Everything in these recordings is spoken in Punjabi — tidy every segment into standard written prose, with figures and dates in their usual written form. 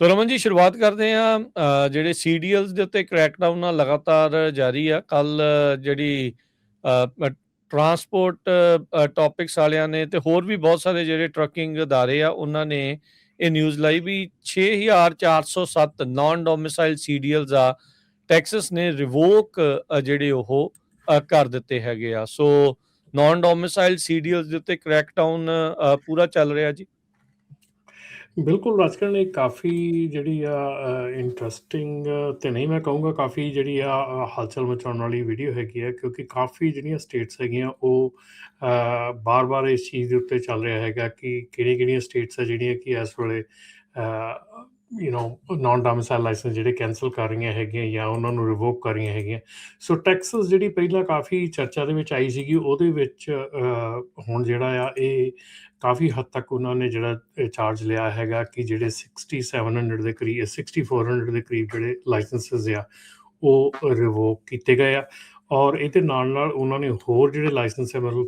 ਤੋ ਰਮਨ ਜੀ ਸ਼ੁਰੂਆਤ ਕਰਦੇ ਹਾਂ ਜਿਹੜੇ CDLs ਦੇ ਉੱਤੇ ਕ੍ਰੈਕਡਾਊਨ ਆ ਲਗਾਤਾਰ ਜਾਰੀ ਆ। ਕੱਲ ਜਿਹੜੀ ਟਰਾਂਸਪੋਰਟ ਟੌਪਿਕਸ ਵਾਲਿਆਂ ਨੇ ਤੇ ਹੋਰ ਵੀ ਬਹੁਤ ਸਾਰੇ ਜਿਹੜੇ ਟਰੱਕਿੰਗ ਅਦਾਰੇ ਆ ਉਹਨਾਂ ਨੇ ਇਹ ਨਿਊਜ਼ ਲਾਈ ਵੀ 6407 ਨਾਨ ਡੋਮਿਸਾਈਲ CDLs ਆ ਟੈਕਸਸ ਨੇ ਰਿਵੋਕ ਜਿਹੜੇ ਉਹ ਕਰ ਦਿੱਤੇ ਹੈਗੇ ਆ। ਸੋ ਨਾਨ ਡੋਮਿਸਾਈਲ CDLs ਦੇ ਉੱਤੇ ਕ੍ਰੈਕਡਾਊਨ ਪੂਰਾ ਚੱਲ ਰਿਹਾ ਜੀ। ਬਿਲਕੁਲ ਰਾਜਕਰਨ, ਇਹ ਕਾਫੀ ਜਿਹੜੀ ਆ ਇੰਟਰਸਟਿੰਗ ਤੇ ਨਹੀਂ ਮੈਂ ਕਹੂੰਗਾ, ਕਾਫੀ ਜਿਹੜੀ ਆ ਹਲਚਲ ਮਚਾਉਣ ਵਾਲੀ ਵੀਡੀਓ ਹੈਗੀ ਆ, ਕਿਉਂਕਿ ਕਾਫੀ ਜਿਹੜੀਆਂ ਸਟੇਟਸ ਹੈਗੀਆਂ ਉਹ ਬਾਰ-ਬਾਰ ਇਸ ਚੀਜ਼ ਦੇ ਉੱਤੇ ਚੱਲ ਰਿਹਾ ਹੈਗਾ ਕਿ ਕਿਹੜੀਆਂ ਸਟੇਟਸ ਆ ਜਿਹੜੀਆਂ ਕਿ ਇਸ ਵੇਲੇ ਨਾਨ ਡੋਮਿਸਾਈਲ ਲਾਇਸੈਂਸ ਜਿਹੜੇ ਕੈਂਸਲ ਕਰ ਰਹੀਆਂ ਹੈਗੀਆਂ ਜਾਂ ਉਹਨਾਂ ਨੂੰ ਰਿਵੋਕ ਕਰ ਰਹੀਆਂ ਹੈਗੀਆਂ। ਸੋ ਟੈਕਸਸ ਜਿਹੜੀ ਪਹਿਲਾਂ ਕਾਫੀ ਚਰਚਾ ਦੇ ਵਿੱਚ ਆਈ ਸੀਗੀ, ਉਹਦੇ ਵਿੱਚ ਹੁਣ ਜਿਹੜਾ ਆ ਇਹ ਕਾਫੀ ਹੱਦ ਤੱਕ ਉਹਨਾਂ ਨੇ ਜਿਹੜਾ ਚਾਰਜ ਲਿਆ ਹੈਗਾ ਕਿ ਜਿਹੜੇ 6700 ਦੇ ਕਰੀਬ 6400 ਦੇ ਕਰੀਬ ਜਿਹੜੇ ਲਾਇਸੈਂਸਿਸ ਆ ਉਹ ਰਿਵੋਕ ਕੀਤੇ ਗਏ ਆ। ਔਰ ਇਹਦੇ ਨਾਲ ਨਾਲ ਉਹਨਾਂ ਨੇ ਹੋਰ ਜਿਹੜੇ ਲਾਇਸੈਂਸ ਹੈ, ਮਤਲਬ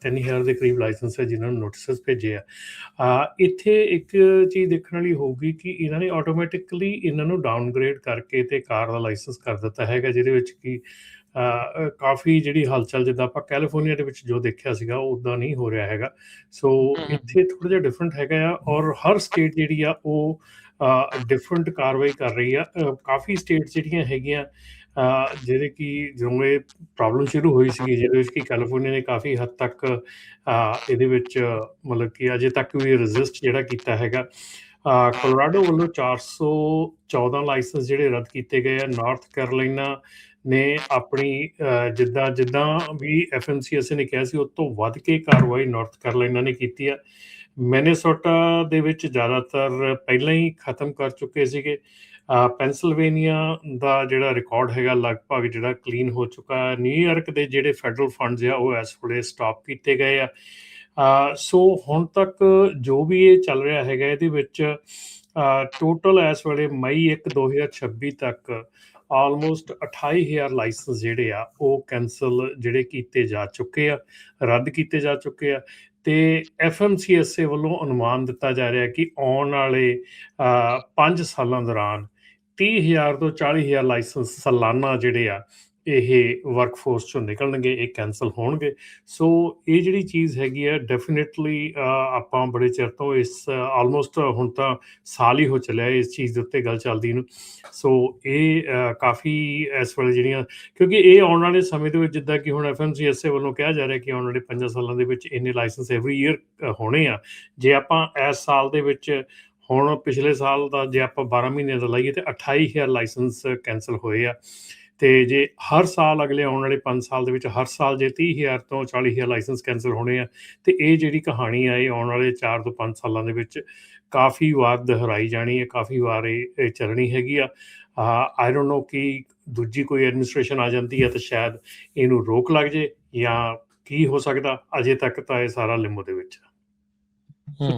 3000 ਦੇ ਕਰੀਬ ਲਾਇਸੈਂਸ ਹੈ ਜਿਨ੍ਹਾਂ ਨੂੰ ਨੋਟਿਸਸ ਭੇਜੇ ਆ। ਇੱਥੇ ਇੱਕ ਚੀਜ਼ ਦੇਖਣ ਵਾਲੀ ਹੋਊਗੀ ਕਿ ਇਹਨਾਂ ਨੇ ਆਟੋਮੈਟਿਕਲੀ ਇਹਨਾਂ ਨੂੰ ਡਾਊਨਗ੍ਰੇਡ ਕਰਕੇ ਤੇ ਕਾਰ ਦਾ ਲਾਇਸੈਂਸ ਕਰ ਦਿੱਤਾ ਹੈਗਾ, ਜਿਹਦੇ ਵਿੱਚ ਕਿ ਕਾਫੀ ਜਿਹੜੀ ਹਲਚਲ ਜਿੱਦਾਂ ਆਪਾਂ ਕੈਲੀਫੋਰਨੀਆ ਦੇ ਵਿੱਚ ਜੋ ਦੇਖਿਆ ਸੀਗਾ ਉੱਦਾਂ ਨਹੀਂ ਹੋ ਰਿਹਾ ਹੈਗਾ। ਸੋ ਇੱਥੇ ਥੋੜ੍ਹਾ ਜਿਹਾ ਡਿਫਰੈਂਟ ਹੈਗਾ ਆ, ਔਰ ਹਰ ਸਟੇਟ ਜਿਹੜੀ ਆ ਉਹ ਡਿਫਰੈਂਟ ਕਾਰਵਾਈ ਕਰ ਰਹੀ ਆ। ਕਾਫੀ ਸਟੇਟ ਜਿਹੜੀਆਂ ਹੈਗੀਆਂ ਜਿਹੜੇ ਕਿ ਜਦੋਂ ਇਹ ਪ੍ਰੋਬਲਮ ਸ਼ੁਰੂ ਹੋਈ ਸੀਗੀ, ਜਿਹਦੇ ਵਿੱਚ ਕਿ ਕੈਲੀਫੋਰਨੀਆ ਨੇ ਕਾਫੀ ਹੱਦ ਤੱਕ ਇਹਦੇ ਵਿੱਚ ਮਤਲਬ ਕਿ ਅਜੇ ਤੱਕ ਵੀ ਰਜਿਸਟ ਜਿਹੜਾ ਕੀਤਾ ਹੈਗਾ। ਕੋਲੋਰਾਡੋ ਵੱਲੋਂ 414 ਲਾਇਸੈਂਸ ਜਿਹੜੇ ਰੱਦ ਕੀਤੇ ਗਏ ਆ। ਨਾਰਥ ਕੈਰੋਲਾਈਨਾ ਨੇ ਆਪਣੀ ਜਿੱਦਾਂ ਵੀ FMCSA ਨੇ ਕਿਹਾ ਸੀ ਉਹ ਤੋਂ ਵੱਧ ਕੇ ਕਾਰਵਾਈ ਨਾਰਥ ਕੈਰੋਲਾਈਨਾ ਨੇ ਕੀਤੀ ਆ। ਮੈਨੇਸੋਟਾ ਦੇ ਵਿੱਚ ਜ਼ਿਆਦਾਤਰ ਪਹਿਲਾਂ ਹੀ ਖਤਮ ਕਰ ਚੁੱਕੇ ਸੀਗੇ। ਪੈਨਸਿਲਵੇਨੀਆ ਦਾ ਜਿਹੜਾ ਰਿਕਾਰਡ ਹੈਗਾ ਲਗਭਗ ਜਿਹੜਾ ਕਲੀਨ ਹੋ ਚੁੱਕਾ। ਨਿਊਯਾਰਕ ਦੇ ਜਿਹੜੇ ਫੈਡਰਲ ਫੰਡਸ ਆ ਉਹ ਇਸ ਵੇਲੇ ਸਟਾਪ ਕੀਤੇ ਗਏ ਆ। ਸੋ ਹੁਣ ਤੱਕ ਜੋ ਵੀ ਇਹ ਚੱਲ ਰਿਹਾ ਹੈਗਾ ਇਹਦੇ ਵਿੱਚ ਟੋਟਲ ਇਸ ਵੇਲੇ ਮਈ 1, 2026 ਤੱਕ ਆਲਮੋਸਟ 28,000 ਲਾਇਸੈਂਸ ਜਿਹੜੇ ਆ ਉਹ ਕੈਂਸਲ ਜਿਹੜੇ ਕੀਤੇ ਜਾ ਚੁੱਕੇ ਆ, ਰੱਦ ਕੀਤੇ ਜਾ ਚੁੱਕੇ ਆ। ਤੇ FMCSA ਵੱਲੋਂ ਅਨੁਮਾਨ ਦਿੱਤਾ ਜਾ ਰਿਹਾ ਕਿ ਆਉਣ ਵਾਲੇ 5 ਸਾਲਾਂ ਦੌਰਾਨ 30,000 ਤੋਂ 40,000 ਲਾਇਸੈਂਸ ਸਾਲਾਨਾ ਜਿਹੜੇ ਆ ਇਹ ਵਰਕਫੋਰਸ ਚੋਂ ਨਿਕਲਣਗੇ, ਇਹ ਕੈਂਸਲ ਹੋਣਗੇ। ਸੋ ਇਹ ਜਿਹੜੀ ਚੀਜ਼ ਹੈਗੀ ਆ ਡੈਫੀਨੇਟਲੀ ਆਪਾਂ ਬੜੇ ਚਿਰ ਤੋਂ ਇਸ ਆਲਮੋਸਟ ਹੁਣ ਤਾਂ ਸਾਲ ਹੀ ਹੋ ਚੱਲਿਆ ਇਸ ਚੀਜ਼ ਦੇ ਉੱਤੇ ਗੱਲ ਚੱਲਦੀ ਨੂੰ। ਸੋ ਇਹ ਕਾਫੀ ਇਸ ਵੇਲੇ ਜਿਹੜੀਆਂ, ਕਿਉਂਕਿ ਇਹ ਆਉਣ ਵਾਲੇ ਸਮੇਂ ਦੇ ਵਿੱਚ ਜਿੱਦਾਂ ਕਿ ਹੁਣ FMCSA ਵੱਲੋਂ ਕਿਹਾ ਜਾ ਰਿਹਾ ਕਿ ਆਉਣ ਵਾਲੇ 5 ਸਾਲਾਂ ਦੇ ਵਿੱਚ ਇੰਨੇ ਲਾਇਸੈਂਸ ਐਵਰੀ ਈਅਰ ਹੋਣੇ ਆ। ਜੇ ਆਪਾਂ ਇਸ ਸਾਲ ਦੇ ਵਿੱਚ ਹੁਣ ਪਿਛਲੇ ਸਾਲ ਦਾ ਜੇ ਆਪਾਂ 12 ਮਹੀਨਿਆਂ ਦਾ ਲਾਈਏ ਤਾਂ 28,000 ਲਾਇਸੈਂਸ ਕੈਂਸਲ ਹੋਏ ਆ। ਤੇ ਜੇ ਹਰ ਸਾਲ ਅਗਲੇ ਆਉਣ ਵਾਲੇ 5 ਸਾਲ ਦੇ ਵਿੱਚ ਹਰ ਸਾਲ ਜੇ 30,000 ਤੋਂ 40,000 ਲਾਇਸੈਂਸ ਕੈਂਸਲ ਹੋਣੇ ਆ ਤੇ ਇਹ ਜਿਹੜੀ ਕਹਾਣੀ ਆ ਇਹ ਆਉਣ ਵਾਲੇ 4 ਤੋਂ 5 ਸਾਲਾਂ ਦੇ ਵਿੱਚ ਕਾਫੀ ਵਾਰ ਦੁਹਰਾਈ ਜਾਣੀ ਹੈ, ਕਾਫੀ ਵਾਰ ਇਹ ਚੱਲਣੀ ਹੈਗੀ ਆ। ਆਈ ਡੋਂਟ ਨੋ ਕਿ ਦੂਜੀ ਕੋਈ ਐਡਮਿਨਿਸਟ੍ਰੇਸ਼ਨ ਆ ਜਾਂਦੀ ਹੈ ਤਾਂ ਸ਼ਾਇਦ ਇਹਨੂੰ ਰੋਕ ਲੱਗ ਜੇ ਜਾਂ ਕੀ ਹੋ ਸਕਦਾ। ਅਜੇ ਤੱਕ ਤਾਂ ਇਹ ਸਾਰਾ ਲਿੰਬੋ ਦੇ ਵਿੱਚ।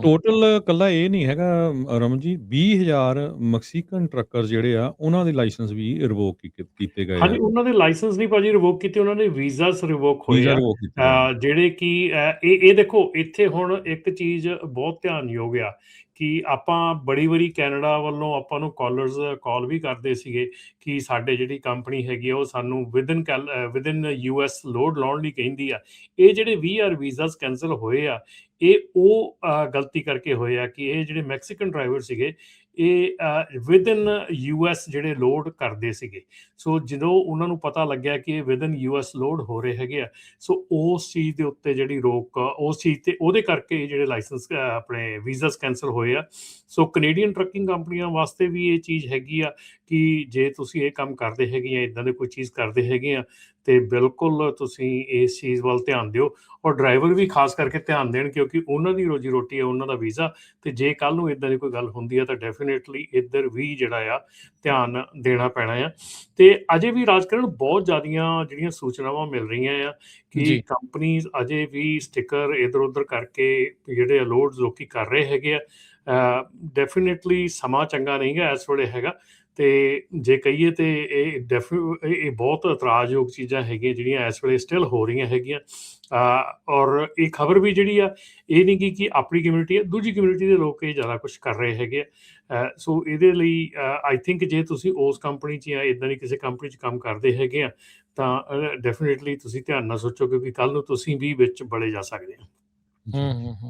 ਟੋਟਲ ਕੱਲਾ ਇਹ ਨਹੀਂ ਹੈਗਾ ਰਮਨ ਜੀ, 20,000 ਮੈਕਸੀਕਨ ਟਰੱਕਰ ਜਿਹੜੇ ਆ ਉਹਨਾਂ ਦੇ ਲਾਇਸੈਂਸ ਵੀ ਰਿਵੋਕ ਕੀਤੇ ਗਏ। ਹਾਂਜੀ, ਉਹਨਾਂ ਦੇ ਲਾਇਸੈਂਸ ਨਹੀਂ ਭਾਜੀ ਰਿਵੋਕ ਕੀਤੇ, ਉਹਨਾਂ ਦੇ ਵੀਜ਼ਾਸ ਰਿਵੋਕ ਹੋਏ ਆ। ਜਿਹੜੇ ਕਿ ਇਹ ਦੇਖੋ ਇੱਥੇ ਹੁਣ ਇੱਕ ਚੀਜ਼ ਬਹੁਤ ਧਿਆਨਯੋਗ ਆ ਕਿ ਆਪਾਂ ਬੜੀ ਵਾਰੀ ਕੈਨੇਡਾ ਵੱਲੋਂ ਆਪਾਂ ਨੂੰ ਕਾਲ ਵੀ ਕਰਦੇ ਸੀਗੇ ਕਿ ਸਾਡੇ ਜਿਹੜੀ ਕੰਪਨੀ ਹੈਗੀ ਆ ਉਹ ਸਾਨੂੰ ਵਿਦਨ US ਲੋਡ ਲਾਉਣ ਲਈ ਕਹਿੰਦੀ ਆ। ਇਹ ਜਿਹੜੇ 20,000 ਵੀਜ਼ਾਸ ਕੈਂਸਲ ਹੋਏ ਆ ਇਹ ਉਹ ਗਲਤੀ ਕਰਕੇ ਹੋਏ ਆ ਕਿ ਇਹ ਜਿਹੜੇ ਮੈਕਸੀਕਨ ਡਰਾਈਵਰ ਸੀਗੇ ਇਹ ਵਿਦਨ US ਜਿਹੜੇ ਲੋਡ ਕਰਦੇ ਸੀਗੇ। ਸੋ ਜਦੋਂ ਉਹਨਾਂ ਨੂੰ ਪਤਾ ਲੱਗਿਆ ਕਿ ਇਹ ਵਿਦਨ US ਲੋਡ ਹੋ ਰਹੇ ਹੈਗੇ ਆ, ਸੋ ਉਸ ਚੀਜ਼ ਦੇ ਉੱਤੇ ਜਿਹੜੀ ਰੋਕ ਉਸ ਚੀਜ਼ ਤੇ ਉਹਦੇ ਕਰਕੇ ਜਿਹੜੇ ਲਾਇਸੈਂਸ ਆਪਣੇ ਵੀਜ਼ਾਸ ਕੈਂਸਲ ਹੋਏ ਆ। ਸੋ ਕੈਨੇਡੀਅਨ ਟਰੱਕਿੰਗ ਕੰਪਨੀਆਂ ਵਾਸਤੇ ਵੀ ਇਹ ਚੀਜ਼ ਹੈਗੀ ਆ ਕਿ ਜੇ ਤੁਸੀਂ ਇਹ ਕੰਮ ਕਰਦੇ ਹੈਗੇ ਆ, ਇੱਦਾਂ ਦੇ ਕੋਈ ਚੀਜ਼ ਕਰਦੇ ਹੈਗੇ ਆ ਤੇ ਬਿਲਕੁਲ ਤੁਸੀਂ ਇਸ ਚੀਜ਼ ਵੱਲ ਧਿਆਨ ਦਿਓ ਔਰ ਡਰਾਈਵਰ ਵੀ ਖਾਸ ਕਰਕੇ ਧਿਆਨ ਦੇਣ ਕਿਉਂਕਿ ਉਹਨਾਂ ਦੀ ਰੋਜੀ ਰੋਟੀ ਹੈ, ਉਹਨਾਂ ਦਾ ਵੀਜ਼ਾ। ਤੇ ਜੇ ਕੱਲ੍ਹ ਨੂੰ ਇੱਦਾਂ ਦੀ ਕੋਈ ਗੱਲ ਹੁੰਦੀ ਹੈ ਤਾਂ ਡੈਫੀਨੇਟਲੀ ਇੱਧਰ ਵੀ ਜਿਹੜਾ ਆ ਧਿਆਨ ਦੇਣਾ ਪੈਣਾ ਆ। ਤੇ ਅਜੇ ਵੀ ਰਾਜਕਰਨ ਬਹੁਤ ਜ਼ਿਆਦੀਆਂ ਜਿਹੜੀਆਂ ਸੂਚਨਾਵਾਂ ਮਿਲ ਰਹੀਆਂ ਆ ਕਿ ਕੰਪਨੀਜ਼ ਅਜੇ ਵੀ ਸਟਿੱਕਰ ਇੱਧਰ ਉੱਧਰ ਕਰਕੇ ਜਿਹੜੇ ਲੋਡਸ ਲੋਕੀ ਕਰ ਰਹੇ ਹੈਗੇ ਆ। ਡੈਫੀਨੇਟਲੀ ਸਮਾਂ ਚੰਗਾ ਨਹੀਂ ਗਾ ਇਸ ਵੇਲੇ ਹੈਗਾ। ਅਤੇ ਜੇ ਕਹੀਏ ਤਾਂ ਇਹ ਬਹੁਤ ਇਤਰਾਜ਼ਯੋਗ ਚੀਜ਼ਾਂ ਹੈਗੀਆਂ ਜਿਹੜੀਆਂ ਇਸ ਵੇਲੇ ਸਟਿਲ ਹੋ ਰਹੀਆਂ ਹੈਗੀਆਂ। ਔਰ ਇਹ ਖਬਰ ਵੀ ਜਿਹੜੀ ਆ ਇਹ ਨਹੀਂ ਕਿ ਆਪਣੀ ਕਮਿਊਨਿਟੀ ਆ, ਦੂਜੀ ਕਮਿਊਨਿਟੀ ਦੇ ਲੋਕ ਇਹ ਜ਼ਿਆਦਾ ਕੁਛ ਕਰ ਰਹੇ ਹੈਗੇ ਆ। ਸੋ ਇਹਦੇ ਲਈ ਆਈ ਥਿੰਕ ਜੇ ਤੁਸੀਂ ਉਸ ਕੰਪਨੀ 'ਚ ਜਾਂ ਇੱਦਾਂ ਦੀ ਕਿਸੇ ਕੰਪਨੀ 'ਚ ਕੰਮ ਕਰਦੇ ਹੈਗੇ ਆ ਤਾਂ ਡੈਫੀਨੇਟਲੀ ਤੁਸੀਂ ਧਿਆਨ ਨਾਲ ਸੋਚੋ, ਕਿਉਂਕਿ ਕੱਲ੍ਹ ਨੂੰ ਤੁਸੀਂ ਵੀ ਵਿੱਚ ਬੜੇ ਜਾ ਸਕਦੇ ਆ।